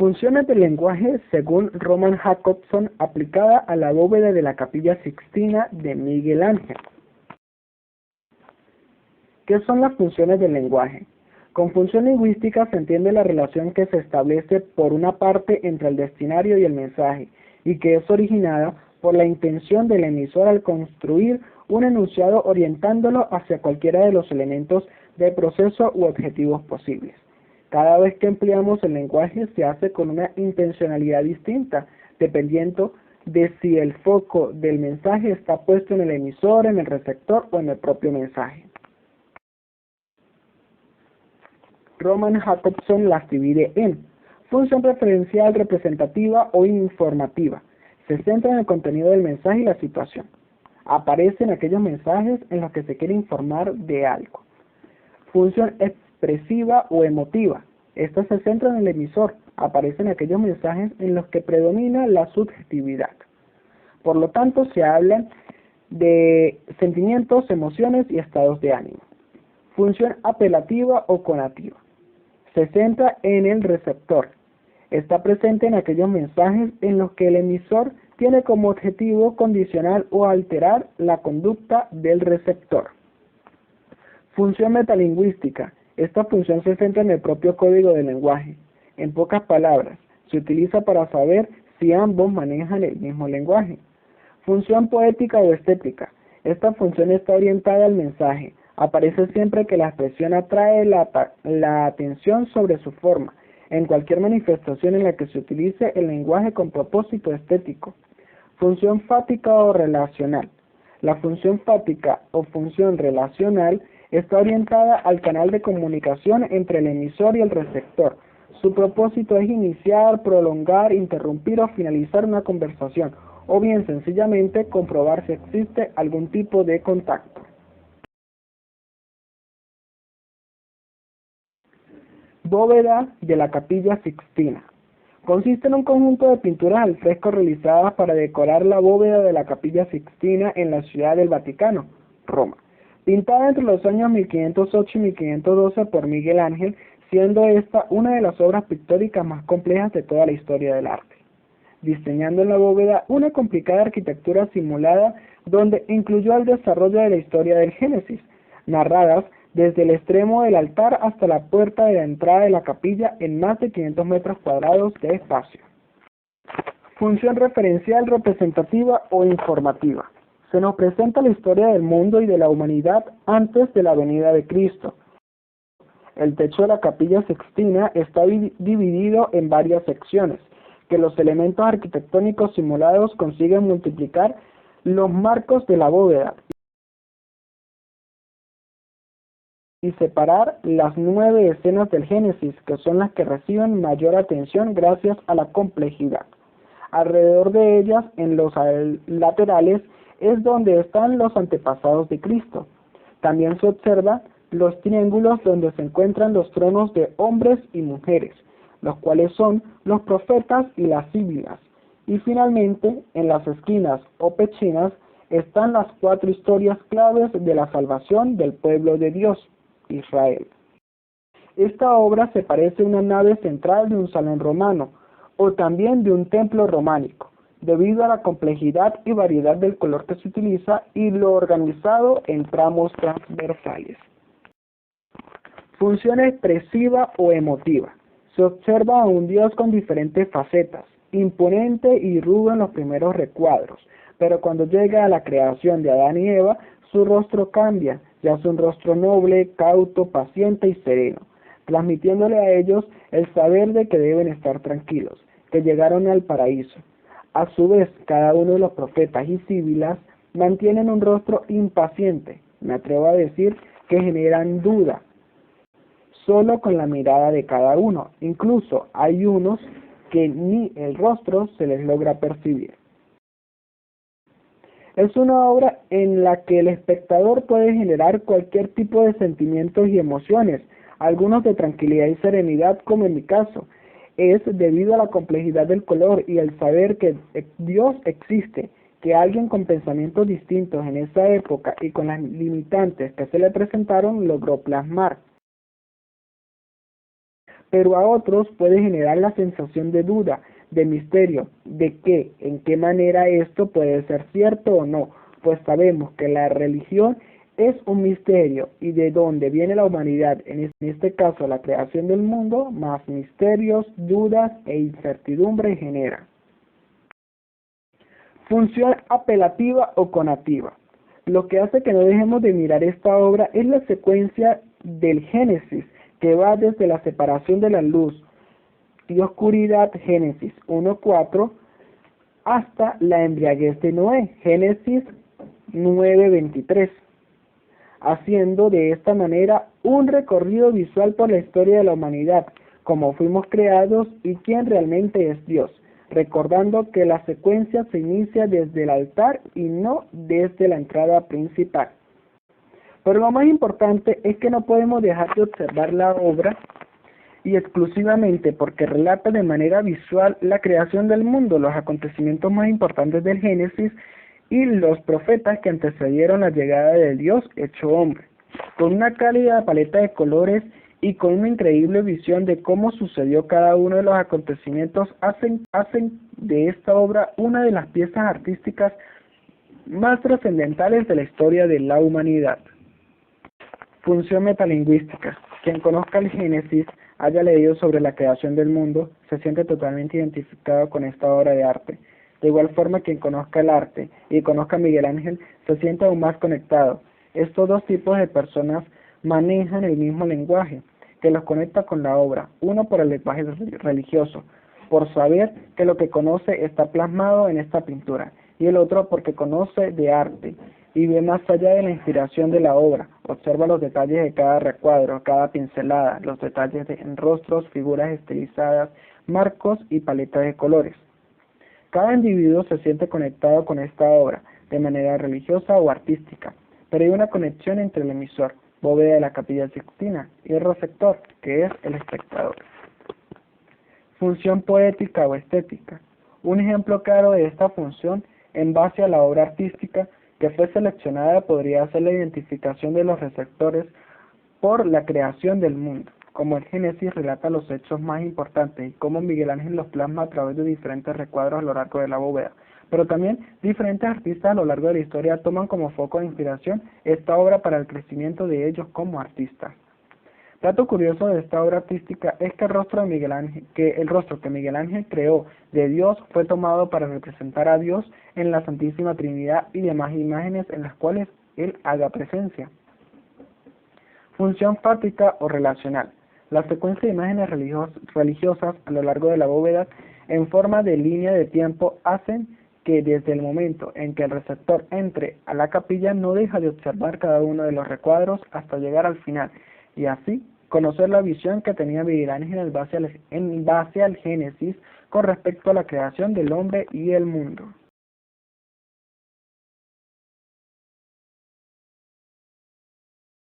Funciones del lenguaje según Roman Jakobson aplicada a la bóveda de la Capilla Sixtina de Miguel Ángel. ¿Qué son las funciones del lenguaje? Con función lingüística se entiende la relación que se establece por una parte entre el destinario y el mensaje, y que es originada por la intención del emisor al construir un enunciado orientándolo hacia cualquiera de los elementos del proceso u objetivos posibles. Cada vez que empleamos el lenguaje se hace con una intencionalidad distinta, dependiendo de si el foco del mensaje está puesto en el emisor, en el receptor o en el propio mensaje. Roman Jakobson las divide en función referencial, representativa o informativa. Se centra en el contenido del mensaje y la situación. Aparecen aquellos mensajes en los que se quiere informar de algo. Función expresiva o emotiva. Esta se centra en el emisor. Aparecen aquellos mensajes en los que predomina la subjetividad. Por lo tanto, se hablan de sentimientos, emociones y estados de ánimo. Función apelativa o conativa. Se centra en el receptor. Está presente en aquellos mensajes en los que el emisor tiene como objetivo condicionar o alterar la conducta del receptor. Función metalingüística. Esta función se centra en el propio código del lenguaje. En pocas palabras, se utiliza para saber si ambos manejan el mismo lenguaje. Función poética o estética. Esta función está orientada al mensaje. Aparece siempre que la expresión atrae la atención sobre su forma, en cualquier manifestación en la que se utilice el lenguaje con propósito estético. Función fática o relacional. La función fática o función relacional está orientada al canal de comunicación entre el emisor y el receptor. Su propósito es iniciar, prolongar, interrumpir o finalizar una conversación, o bien sencillamente comprobar si existe algún tipo de contacto. Bóveda de la Capilla Sixtina. Consiste en un conjunto de pinturas al fresco realizadas para decorar la bóveda de la Capilla Sixtina en la ciudad del Vaticano, Roma. Pintada entre los años 1508 y 1512 por Miguel Ángel, siendo esta una de las obras pictóricas más complejas de toda la historia del arte. Diseñando en la bóveda una complicada arquitectura simulada donde incluyó el desarrollo de la historia del Génesis, narradas desde el extremo del altar hasta la puerta de la entrada de la capilla en más de 500 metros cuadrados de espacio. Función referencial, representativa o informativa. Se nos presenta la historia del mundo y de la humanidad antes de la venida de Cristo. El techo de la Capilla Sixtina está dividido en varias secciones, que los elementos arquitectónicos simulados consiguen multiplicar los marcos de la bóveda y separar las 9 escenas del Génesis, que son las que reciben mayor atención gracias a la complejidad. Alrededor de ellas, en los laterales, es donde están los antepasados de Cristo. También se observa los triángulos donde se encuentran los tronos de hombres y mujeres, los cuales son los profetas y las síbilas. Y finalmente, en las esquinas o pechinas, están las 4 historias claves de la salvación del pueblo de Dios, Israel. Esta obra se parece a una nave central de un salón romano, o también de un templo románico, debido a la complejidad y variedad del color que se utiliza y lo organizado en tramos transversales. Función expresiva o emotiva. Se observa a un Dios con diferentes facetas, imponente y rudo en los primeros recuadros, pero cuando llega a la creación de Adán y Eva, su rostro cambia, ya es un rostro noble, cauto, paciente y sereno, transmitiéndole a ellos el saber de que deben estar tranquilos, que llegaron al paraíso. A su vez, cada uno de los profetas y síbilas mantienen un rostro impaciente, me atrevo a decir que generan duda, solo con la mirada de cada uno. Incluso hay unos que ni el rostro se les logra percibir. Es una obra en la que el espectador puede generar cualquier tipo de sentimientos y emociones, algunos de tranquilidad y serenidad, como en mi caso. Es debido a la complejidad del color y el saber que Dios existe, que alguien con pensamientos distintos en esa época y con las limitantes que se le presentaron logró plasmar. pero a otros puede generar la sensación de duda, de misterio, de que, en qué manera esto puede ser cierto o no, pues sabemos que la religión es un misterio y de dónde viene la humanidad, en este caso la creación del mundo, más misterios, dudas e incertidumbre genera. Función apelativa o conativa. Lo que hace que no dejemos de mirar esta obra es la secuencia del Génesis, que va desde la separación de la luz y oscuridad, Génesis 1:4, hasta la embriaguez de Noé, Génesis 9:23, haciendo de esta manera un recorrido visual por la historia de la humanidad, cómo fuimos creados y quién realmente es Dios, recordando que la secuencia se inicia desde el altar y no desde la entrada principal. Pero lo más importante es que no podemos dejar de observar la obra y exclusivamente porque relata de manera visual la creación del mundo, los acontecimientos más importantes del Génesis y los profetas que antecedieron la llegada de Dios hecho hombre, con una cálida paleta de colores y con una increíble visión de cómo sucedió cada uno de los acontecimientos, hacen de esta obra una de las piezas artísticas más trascendentales de la historia de la humanidad. Función metalingüística. Quien conozca el Génesis, haya leído sobre la creación del mundo, se siente totalmente identificado con esta obra de arte. De igual forma, quien conozca el arte y conozca a Miguel Ángel, se siente aún más conectado. Estos dos tipos de personas manejan el mismo lenguaje, que los conecta con la obra, uno por el lenguaje religioso, por saber que lo que conoce está plasmado en esta pintura, y el otro porque conoce de arte, y ve más allá de la inspiración de la obra, observa los detalles de cada recuadro, cada pincelada, los detalles en rostros, figuras estilizadas, marcos y paletas de colores. Cada individuo se siente conectado con esta obra, de manera religiosa o artística, pero hay una conexión entre el emisor, bóveda de la Capilla Sixtina, y el receptor, que es el espectador. Función poética o estética. Un ejemplo claro de esta función, en base a la obra artística que fue seleccionada, podría ser la identificación de los receptores por la creación del mundo, como el Génesis relata los hechos más importantes y cómo Miguel Ángel los plasma a través de diferentes recuadros a lo largo de la bóveda. Pero también diferentes artistas a lo largo de la historia toman como foco de inspiración esta obra para el crecimiento de ellos como artistas. Dato curioso de esta obra artística es que el rostro que Miguel Ángel creó de Dios fue tomado para representar a Dios en la Santísima Trinidad y demás imágenes en las cuales él haga presencia. Función fática o relacional. La secuencia de imágenes religiosas a lo largo de la bóveda en forma de línea de tiempo hacen que desde el momento en que el receptor entre a la capilla no deja de observar cada uno de los recuadros hasta llegar al final, y así conocer la visión que tenía Miguel Ángel en base al Génesis con respecto a la creación del hombre y el mundo.